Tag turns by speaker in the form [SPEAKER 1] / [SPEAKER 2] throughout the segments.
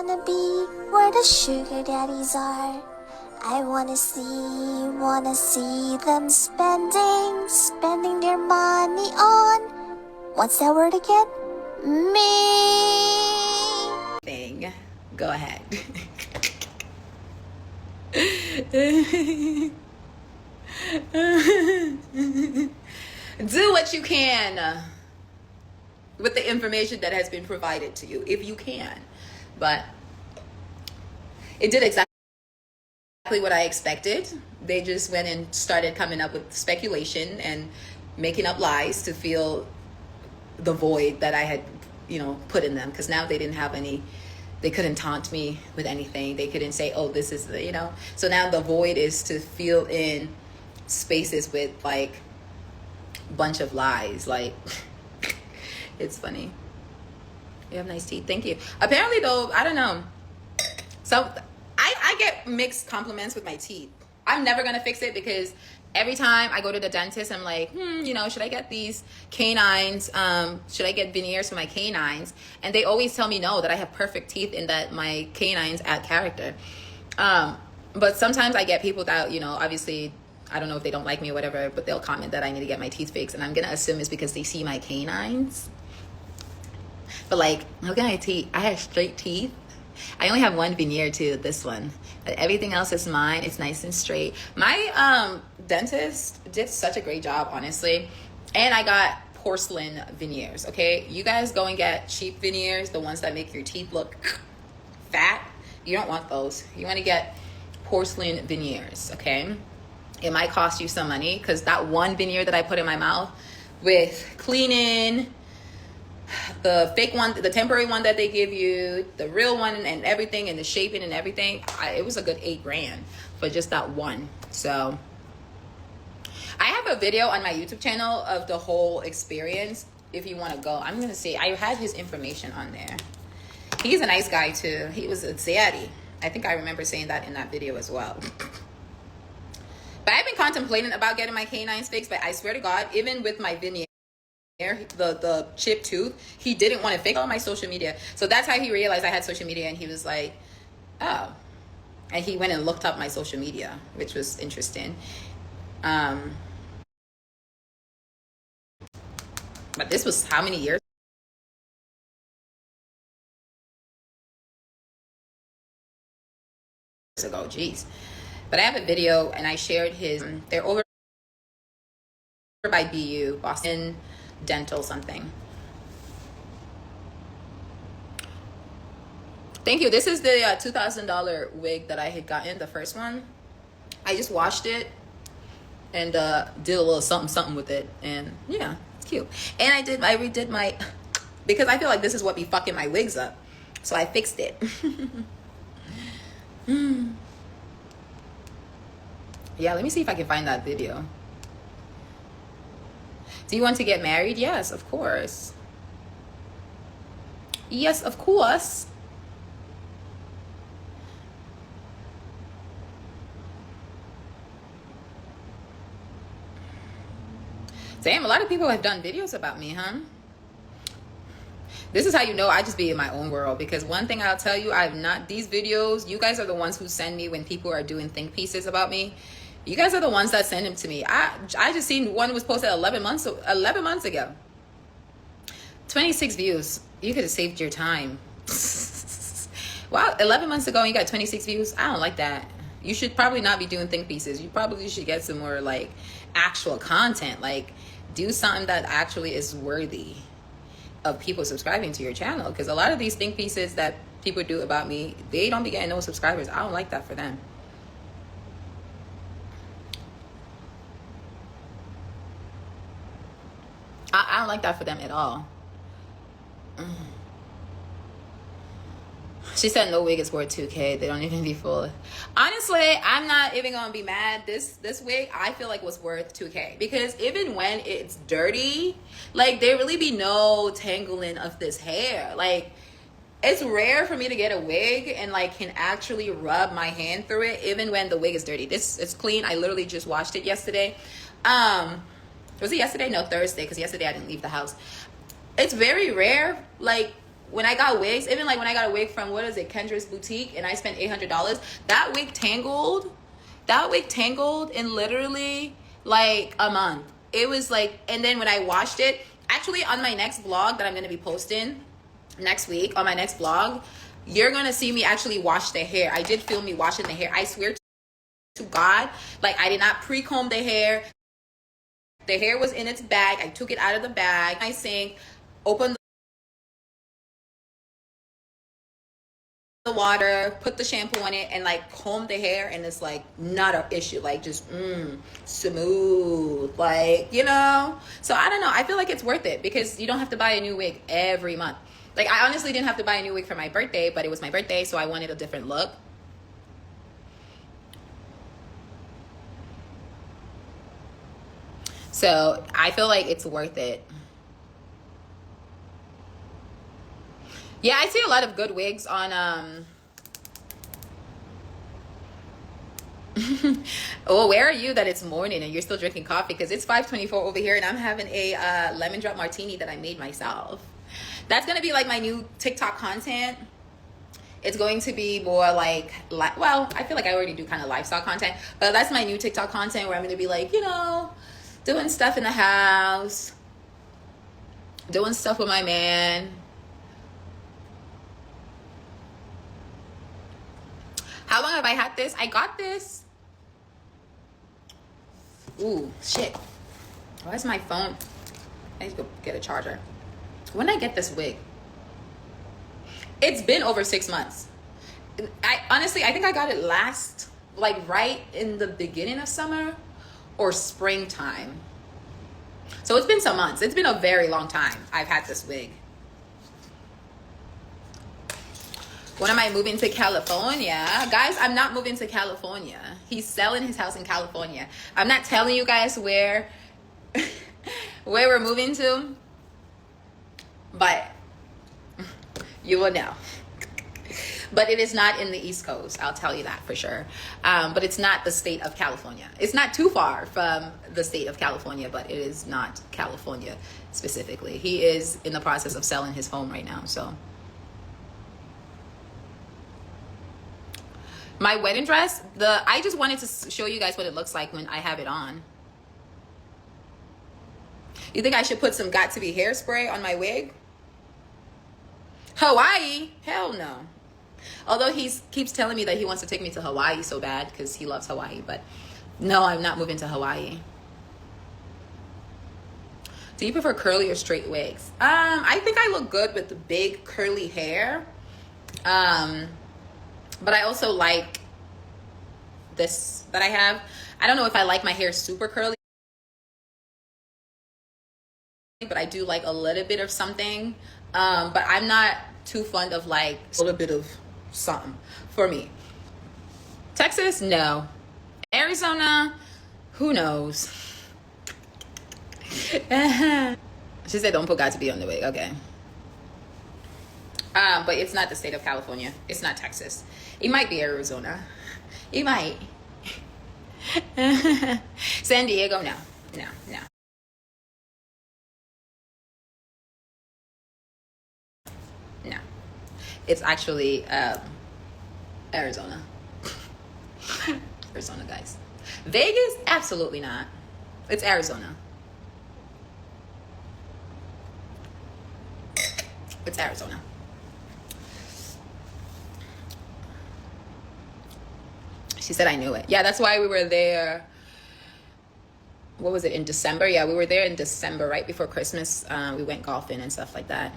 [SPEAKER 1] Wanna be where the sugar daddies are. I wanna see them spending their money on, what's that word again? Me.
[SPEAKER 2] Thing. Go ahead. Do what you can with the information that has been provided to you, if you can. But it did exactly what I expected. They just went and started coming up with speculation and making up lies to fill the void that I had, put in them. Because now they didn't have any, they couldn't taunt me with anything. They couldn't say, oh, this is the. So now the void is to fill in spaces with like bunch of lies. Like, it's funny. You have nice teeth. Thank you. Apparently though, I don't know. So I get mixed compliments with my teeth. I'm never going to fix it because every time I go to the dentist, I'm like, should I get these canines? Should I get veneers for my canines? And they always tell me no, that I have perfect teeth and that my canines add character. But sometimes I get people that, obviously, I don't know if they don't like me or whatever, but they'll comment that I need to get my teeth fixed. And I'm going to assume it's because they see my canines. But like, look at my teeth. I have straight teeth. I only have one veneer too, this one. But everything else is mine. It's nice and straight. My dentist did such a great job, honestly. And I got porcelain veneers, okay? You guys go and get cheap veneers, the ones that make your teeth look fat. You don't want those. You want to get porcelain veneers, okay? It might cost you some money because that one veneer that I put in my mouth with cleaning, the fake one, the temporary one that they give you, the real one and everything, and the shaping and everything, it was a good $8,000 for just that one. So I have a video on my YouTube channel of the whole experience if you want to go. I'm gonna see, I had his information on there. He's a nice guy too. He was a Zayadi. I think I remember saying that in that video as well. But I've been contemplating about getting my canines fixed, but I swear to God, even with my veneer, the chipped tooth, he didn't want to fix on my social media. So that's how he realized I had social media, and he was like, oh. And he went and looked up my social media, which was interesting. But this was how many years ago? Jeez. But I have a video and I shared his, they're over by BU, Boston Dental something. Thank you. This is the $2,000 wig that I had gotten, the first one. I just washed it and did a little something with it, and yeah, it's cute. And I redid my, because I feel like this is what be fucking my wigs up, so I fixed it. Yeah, let me see if I can find that video. Do you want to get married? Yes, of course. Yes, of course. Damn, a lot of people have done videos about me, huh? This is how you know I just be in my own world, because one thing I'll tell you, these videos, you guys are the ones who send me when people are doing think pieces about me. You guys are the ones that send them to me. I just seen one was posted 11 months ago. 26 views. You could have saved your time. Wow, 11 months ago and you got 26 views. I don't like that. You should probably not be doing think pieces. You probably should get some more like actual content. Like do something that actually is worthy of people subscribing to your channel. Because a lot of these think pieces that people do about me, they don't be getting no subscribers. I don't like that for them. I don't like that for them at all. She said no wig is worth $2,000. They don't even be full. Honestly, I'm not even gonna be mad. This wig I feel like was worth $2,000 because even when it's dirty, like there really be no tangling of this hair. Like it's rare for me to get a wig and like can actually rub my hand through it even when the wig is dirty. This is clean. I literally just washed it yesterday. Was it yesterday? No, Thursday, because yesterday I didn't leave the house. It's very rare, like when I got wigs, even like when I got a wig from, what is it, Kendra's Boutique, and I spent $800, that wig tangled. That wig tangled in literally like a month. It was like, and then when I washed it, actually on my next vlog that I'm going to be posting next week, on my next vlog, you're going to see me actually wash the hair. I did film me washing the hair. I swear to God, like I did not pre-comb the hair. The hair was in its bag. I took it out of the bag. I sink, opened the water, put the shampoo on it, and like comb the hair, and it's like not an issue. Like just smooth, like, you know. So I don't know. I feel like it's worth it because you don't have to buy a new wig every month. Like I honestly didn't have to buy a new wig for my birthday, but it was my birthday, so I wanted a different look. So I feel like it's worth it. Yeah, I see a lot of good wigs on oh, where are you that it's morning and you're still drinking coffee? Because it's 5:24 over here and I'm having a lemon drop martini that I made myself. That's gonna be like my new TikTok content. It's going to be more like well, I feel like I already do kind of lifestyle content, but that's my new TikTok content where I'm gonna be like, you know, doing stuff in the house, doing stuff with my man. How long have I had this? I got this. Ooh, shit. Why is my phone? I need to go get a charger. When did I get this wig? It's been over 6 months. I honestly, I think I got it last, like right in the beginning of summer or springtime. So it's been some months. It's been a very long time I've had this wig. When am I moving to California? Guys, I'm not moving to California. He's selling his house in California. I'm not telling you guys where where we're moving to, but you will know. But it is not in the East Coast, I'll tell you that for sure. But it's not the state of California. It's not too far from the state of California, but it is not California specifically. He is in the process of selling his home right now, so. My wedding dress, I just wanted to show you guys what it looks like when I have it on. You think I should put some Got To Be hairspray on my wig? Hawaii? Hell no. Although he keeps telling me that he wants to take me to Hawaii so bad because he loves Hawaii, but no, I'm not moving to Hawaii. Do you prefer curly or straight wigs? I think I look good with the big curly hair. But I also like this that I have. I don't know if I like my hair super curly, but I do like a little bit of something. But I'm not too fond of like a little bit of something for me. Texas, no. Arizona, who knows? She said don't put Got To Be on the wig. Okay. But it's not the state of California. It's not Texas. It might be Arizona. It might. San Diego, no. No, no. No. It's actually Arizona. Arizona, guys. Vegas, absolutely not. It's Arizona. It's Arizona. She said I knew it. Yeah, that's why we were there. What was it, in December? Yeah, we were there in December, right before Christmas. We went golfing and stuff like that.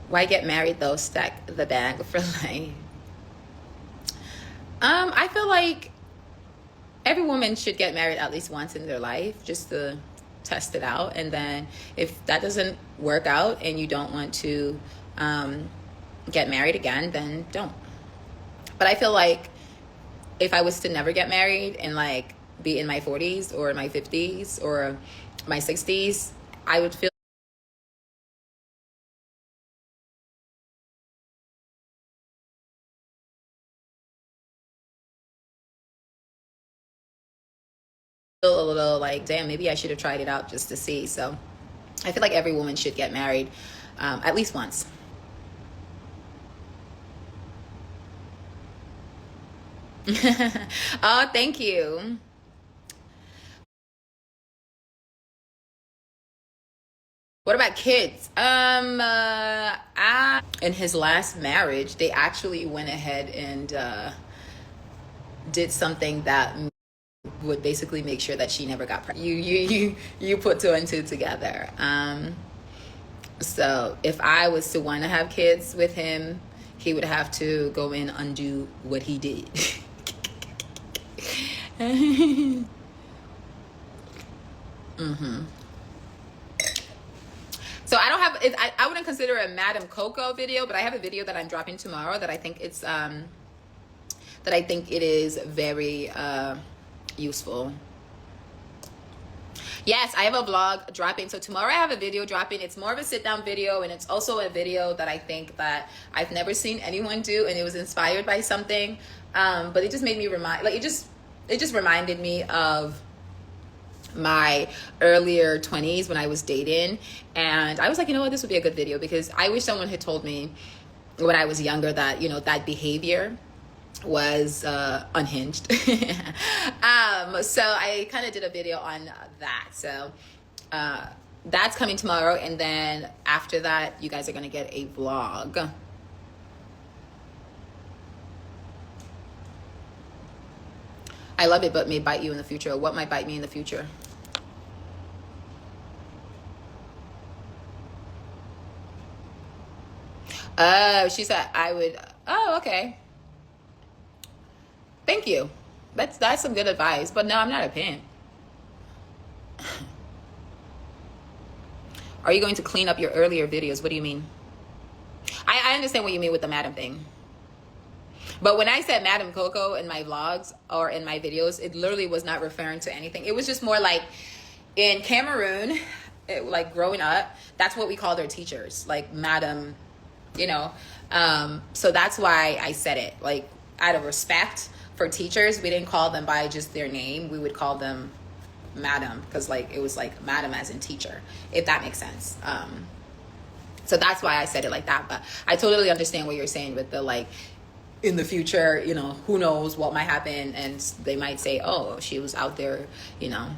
[SPEAKER 2] Why get married though? Stack the bag for life. I feel like every woman should get married at least once in their life just to test it out. And then if that doesn't work out and you don't want to get married again, then don't. But I feel like if I was to never get married and like be in my 40s or my 50s or my 60s, I would feel a little like, damn, maybe I should have tried it out just to see. So I feel like every woman should get married at least once. Oh, thank you. What about kids? In his last marriage, they actually went ahead and did something that would basically make sure that she never got pregnant. You put two and two together. So if I was to want to have kids with him, he would have to go and undo what he did. Mm-hmm. So I don't have it, I wouldn't consider a Madam Coco video, but I have a video that I'm dropping tomorrow that I think it's that I think it is very useful. Yes, I have a vlog dropping. So tomorrow I have a video dropping. It's more of a sit down video, and it's also a video that I think that I've never seen anyone do, and it was inspired by something. But it just made me it just reminded me of my earlier 20s when I was dating, and I was like, you know what, this would be a good video, because I wish someone had told me when I was younger that, you know, that behavior was unhinged. So I kind of did a video on that. So that's coming tomorrow, and then after that you guys are gonna get a vlog. I love it, but may bite you in the future. What might bite me in the future? Oh, she said I would. Oh, okay. Thank you. That's some good advice. But no, I'm not a pimp. Are you going to clean up your earlier videos? What do you mean? I understand what you mean with the madam thing. But when I said Madam Coco in my vlogs or in my videos, it literally was not referring to anything. It was just more like in Cameroon, like growing up, that's what we called our teachers, like Madam, you know. So that's why I said it. Like, out of respect for teachers, we didn't call them by just their name. We would call them Madam, because like it was like Madam as in teacher, if that makes sense. So that's why I said it like that. But I totally understand what you're saying with the like, in the future, you know, who knows what might happen, and they might say, oh, she was out there, you know.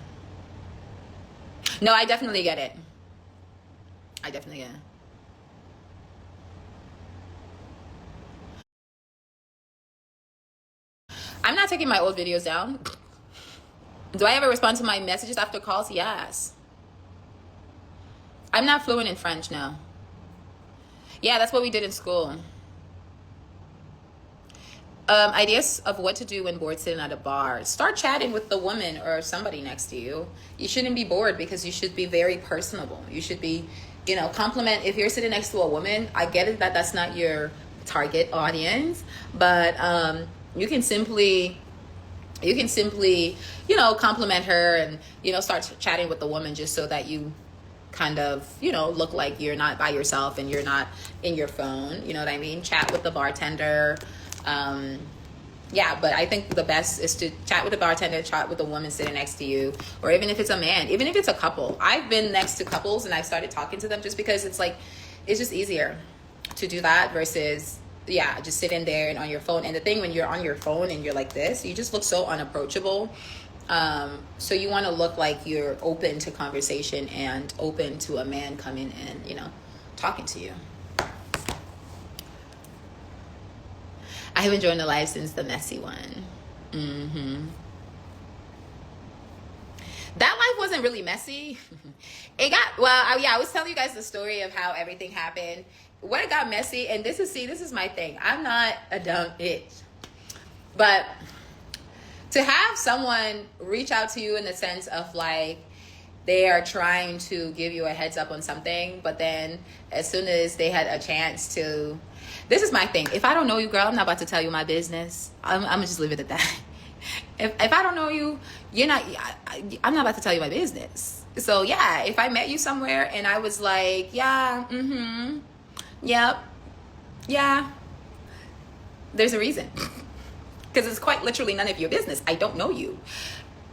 [SPEAKER 2] No, I definitely get it. I definitely get it. I'm not taking my old videos down. Do I ever respond to my messages after calls? Yes. I'm not fluent in French now. Yeah, that's what we did in school. Ideas of what to do when bored sitting at a bar. Start chatting with the woman or somebody next to you. You shouldn't be bored, because you should be very personable. You should be, you know, compliment. If you're sitting next to a woman, I get it that that's not your target audience, but you can simply, you know, compliment her and, you know, start chatting with the woman, just so that you kind of, you know, look like you're not by yourself and you're not in your phone. You know what I mean? Chat with the bartender. Yeah, but I think the best is to chat with the bartender, chat with the woman sitting next to you, or even if it's a man, even if it's a couple. I've been next to couples and I've started talking to them, just because it's like, it's just easier to do that versus, yeah, just sitting there and on your phone. And the thing, when you're on your phone and you're like this, you just look so unapproachable. So you want to look like you're open to conversation and open to a man coming and, you know, talking to you. I have enjoyed the live since the messy one. That life wasn't really messy. It got, well, yeah, I was telling you guys the story of how everything happened. When it got messy, and this is my thing. I'm not a dumb bitch. But to have someone reach out to you in the sense of like, they are trying to give you a heads up on something, but then as soon as they had a chance to, this is my thing. If I don't know you, girl, I'm not about to tell you my business. I'm gonna just leave it at that. If I don't know you, you're not, I'm not about to tell you my business. So yeah, if I met you somewhere and I was like, yeah, yep, yeah, there's a reason. Because it's quite literally none of your business. I don't know you.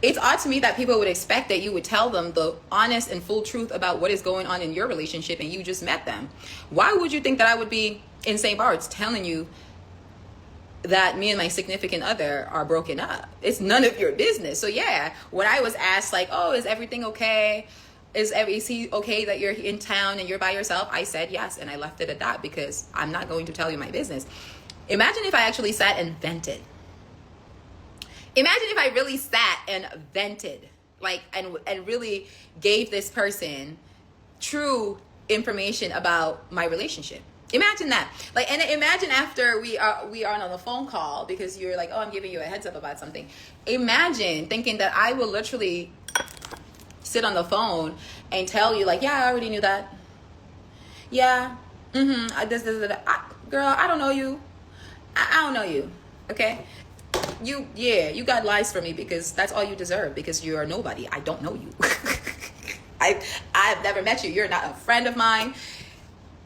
[SPEAKER 2] it's odd to me that people would expect that you would tell them the honest and full truth about what is going on in your relationship and you just met them. Why would you think that I would be in St. Bart's telling you that me and my significant other are broken up? It's none of your business. So yeah, when I was asked like, oh, is everything okay? Is he okay that you're in town and you're by yourself? I said yes, and I left it at that because I'm not going to tell you my business. Imagine if I actually sat and vented. Imagine if I really sat and vented, like, and really gave this person true information about my relationship. Imagine that. Like, and imagine after we are on a phone call because you're like, oh, I'm giving you a heads up about something. Imagine thinking that I will literally sit on the phone and tell you like, yeah, I already knew that. Yeah. Girl, I don't know you. I don't know you. Okay. You got lies for me because that's all you deserve, because you're nobody. I don't know you. I've never met you. You're not a friend of mine.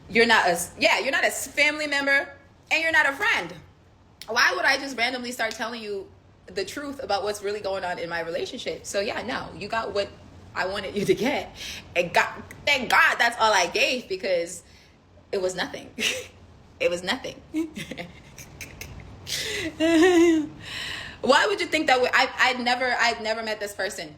[SPEAKER 2] You're not a family member, and you're not a friend. Why would I just randomly start telling you the truth about what's really going on in my relationship? So yeah, no, you got what I wanted you to get, and thank God that's all I gave, because it was nothing. It was nothing. Why would you think that way? I'd never met this person.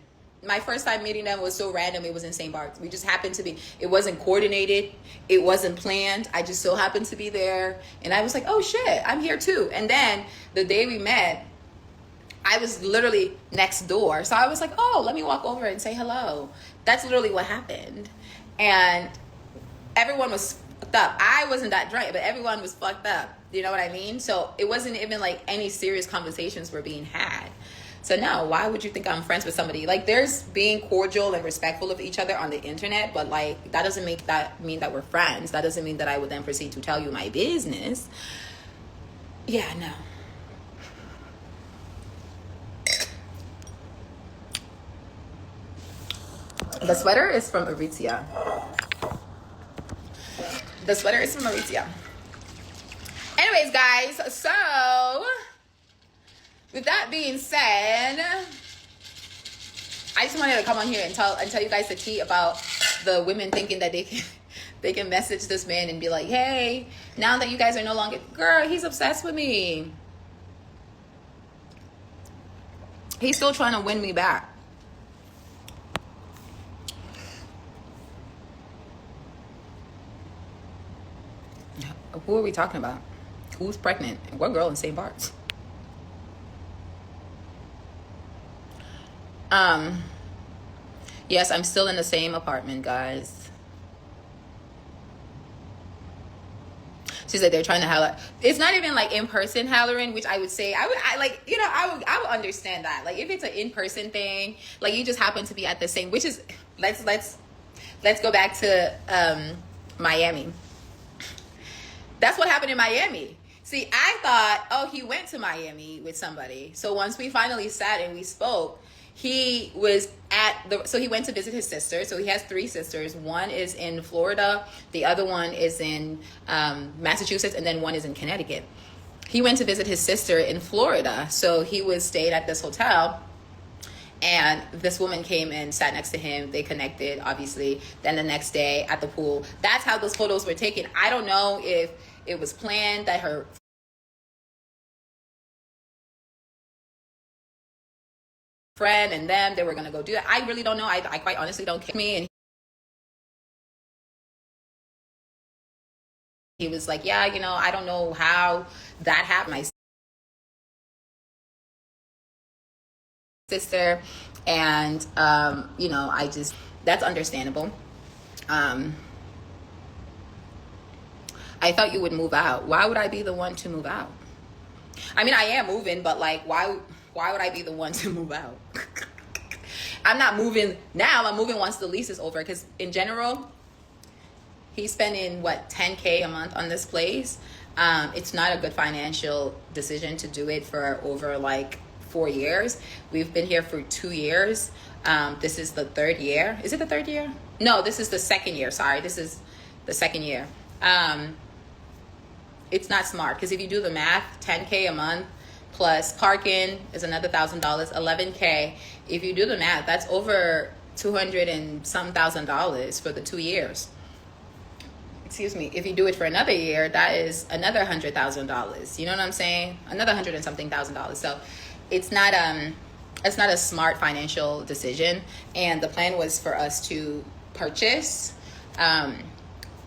[SPEAKER 2] My first time meeting them was so random. It was in St. Bart's. We just happened to be, it wasn't coordinated. It wasn't planned. I just so happened to be there. And I was like, oh shit, I'm here too. And then the day we met, I was literally next door. So I was like, oh, let me walk over and say hello. That's literally what happened. And everyone was fucked up. I wasn't that drunk, but everyone was fucked up. You know what I mean? So it wasn't even like any serious conversations were being had. So no, why would you think I'm friends with somebody? Like, there's being cordial and respectful of each other on the internet, but like, that doesn't mean that we're friends. That doesn't mean that I would then proceed to tell you my business. Yeah, no. The sweater is from Aritzia. Anyways, guys, so with that being said, I just wanted to come on here and tell you guys the tea about the women thinking that they can message this man and be like, hey, now that you guys are no longer, girl, he's obsessed with me. He's still trying to win me back. Who are we talking about? Who's pregnant? And what girl in St. Bart's? Yes, I'm still in the same apartment, guys. She said they're trying to holler. It's not even like in-person hollering, which I would say I would understand that. Like, if it's an in-person thing, like you just happen to be at the same, which is let's go back to Miami. That's what happened in Miami. See, I thought, oh, he went to Miami with somebody. So once we finally sat and we spoke, he was so he went to visit his sister. So he has 3 sisters. One is in Florida. The other one is in Massachusetts. And then one is in Connecticut. He went to visit his sister in Florida. So he stayed at this hotel. And this woman came and sat next to him. They connected, obviously. Then the next day at the pool. That's how those photos were taken. I don't know if it was planned that her friend and them, they were going to go do that. I really don't know. I quite honestly don't care. Me, and he was like, yeah, I don't know how that happened. My sister, and that's understandable. I thought you would move out. Why would I be the one to move out? I mean, I am moving, but like, why would I be the one to move out? I'm not moving now. I'm moving once the lease is over, because in general, he's spending $10K a month on this place. It's not a good financial decision to do it for over 4 years. We've been here for 2 years. This is the 3rd year. Is it the 3rd year? No, this is the 2nd year. Sorry, this is the 2nd year. It's not smart, because if you do the math, $10K a month plus parking is another $1,000, $11K. If you do the math, that's over 200 and some $1,000 for the 2 years. Excuse me. If you do it for another year, that is another $100,000. You know what I'm saying? Another $100 and something thousand. So it's not a smart financial decision. And the plan was for us to purchase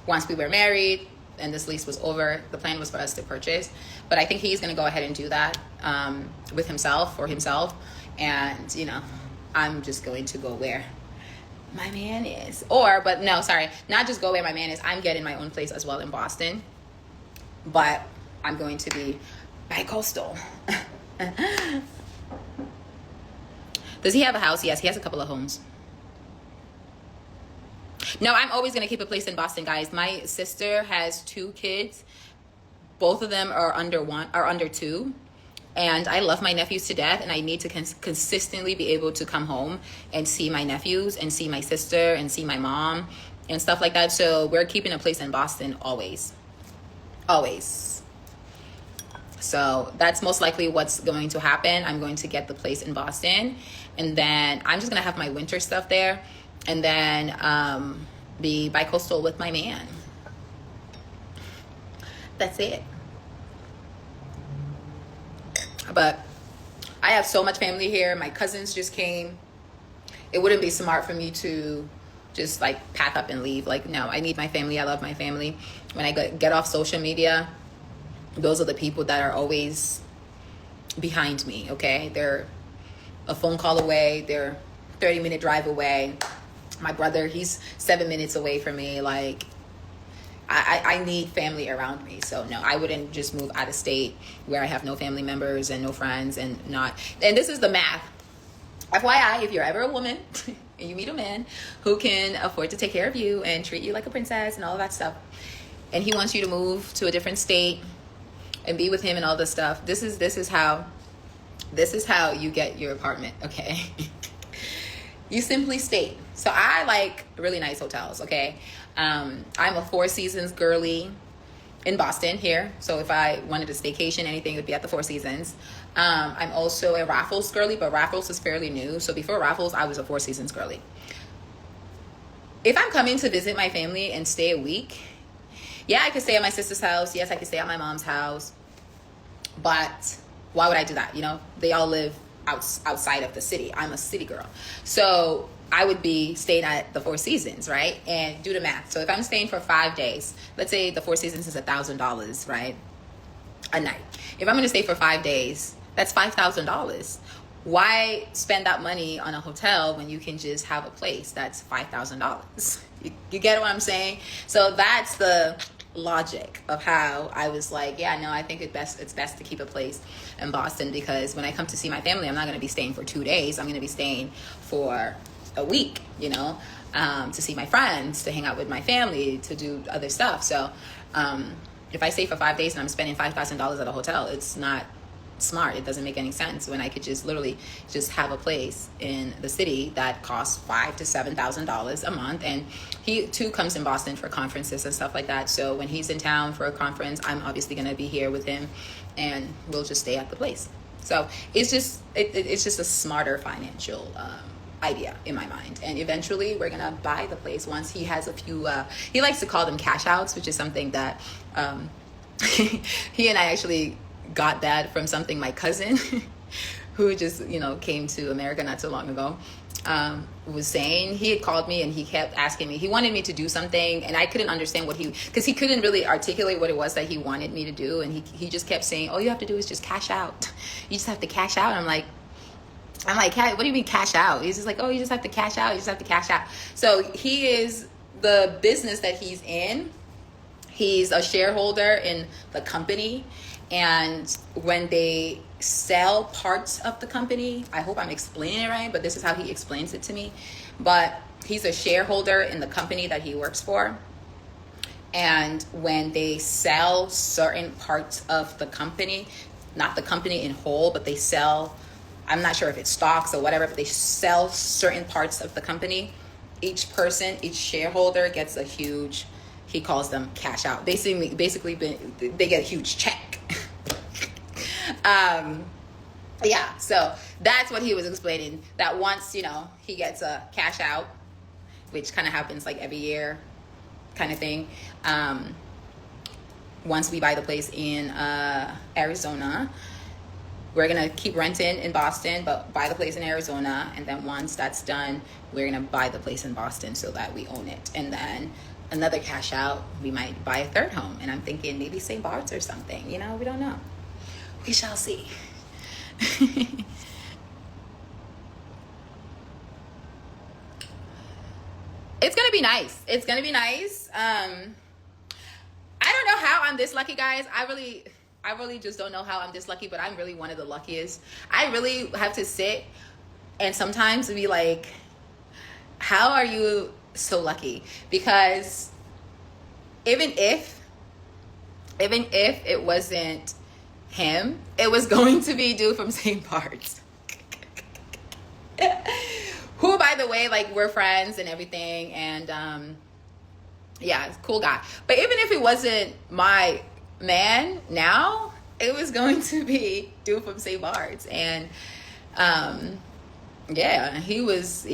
[SPEAKER 2] once we were married and this lease was over. The plan was for us to purchase, but I think he's going to go ahead and do that with himself, for himself. And you know, I'm just going to go where my man is. But no, sorry, not just go where my man is. I'm getting my own place as well in Boston, but I'm going to be bi-coastal. Does he have a house? Yes, he has a couple of homes. No, I'm always going to keep a place in Boston, guys. My sister has 2 kids. Both of them are under 2. And I love my nephews to death, and I need to consistently be able to come home and see my nephews and see my sister and see my mom and stuff like that. So we're keeping a place in Boston always. Always. So that's most likely what's going to happen. I'm going to get the place in Boston, and then I'm just going to have my winter stuff there, and then be bi-coastal with my man. That's it. But I have so much family here. My cousins just came. It wouldn't be smart for me to just like pack up and leave. Like, no, I need my family. I love my family. When I get off social media, those are the people that are always behind me, okay? They're a phone call away. They're 30-minute drive away. My brother, he's 7 minutes away from me. Like, I need family around me. So no, I wouldn't just move out of state where I have no family members and no friends and this is the math. FYI, if you're ever a woman and you meet a man who can afford to take care of you and treat you like a princess and all of that stuff, and he wants you to move to a different state and be with him and all this stuff, this is how you get your apartment, okay? You simply stay. So I like really nice hotels, okay? I'm a Four Seasons girly in Boston here. So if I wanted a staycation, anything, it would be at the Four Seasons. I'm also a Raffles girly, but Raffles is fairly new. So before Raffles, I was a Four Seasons girly. If I'm coming to visit my family and stay a week, yeah, I could stay at my sister's house. Yes, I could stay at my mom's house. But why would I do that? You know, they all live outside of the city. I'm a city girl. So I would be staying at the Four Seasons, right? And do the math. So if I'm staying for 5 days, let's say the Four Seasons is $1,000, right? A night. If I'm going to stay for 5 days, that's $5,000. Why spend that money on a hotel when you can just have a place that's $5,000? You get what I'm saying? So that's the logic of how I was like, yeah, no, I think it's best to keep a place in Boston, because when I come to see my family, I'm not going to be staying for 2 days. I'm going to be staying for a week, you know, to see my friends, to hang out with my family, to do other stuff. So if I stay for 5 days and I'm spending $5,000 at a hotel, it's not smart. It doesn't make any sense when I could just literally just have a place in the city that costs $5,000 to $7,000 a month. And he too comes in Boston for conferences and stuff like that. So when he's in town for a conference, I'm obviously going to be here with him, and we'll just stay at the place. So it's just a smarter financial idea in my mind. And eventually we're gonna buy the place once he has a few he likes to call them cash outs, which is something that he and I actually got that from something my cousin who just, you know, came to America not so long ago was saying. He had called me and he kept asking me, he wanted me to do something, and I couldn't understand because he couldn't really articulate what it was that he wanted me to do, and he just kept saying, all you have to do is just cash out. You just have to cash out. I'm like, what do you mean cash out? He's just like, oh, you just have to cash out. You just have to cash out. So he is, the business that he's in, he's a shareholder in the company. And when they sell parts of the company, I hope I'm explaining it right, but this is how he explains it to me. But he's a shareholder in the company that he works for. And when they sell certain parts of the company, not the company in whole, but they sell, I'm not sure if it's stocks or whatever, but they sell certain parts of the company, each shareholder gets a huge, he calls them cash out. Basically they get a huge check. Yeah, so that's what he was explaining, that once, he gets a cash out, which kind of happens like every year kind of thing. Once we buy the place in Arizona, we're gonna keep renting in Boston, but buy the place in Arizona. And then once that's done, we're gonna buy the place in Boston so that we own it. And then another cash out, we might buy a third home. And I'm thinking maybe St. Bart's or something, we don't know. We shall see. It's gonna be nice. It's gonna be nice. I don't know how I'm this lucky, guys. I really just don't know how I'm this lucky, but I'm really one of the luckiest. I really have to sit and sometimes be like, how are you so lucky? Because even if it wasn't him, it was going to be dude from St. Bart's. Who, by the way, like, we're friends and everything, and yeah, cool guy. But even if it wasn't my man now, it was going to be dude from St. Bart's. And yeah, he was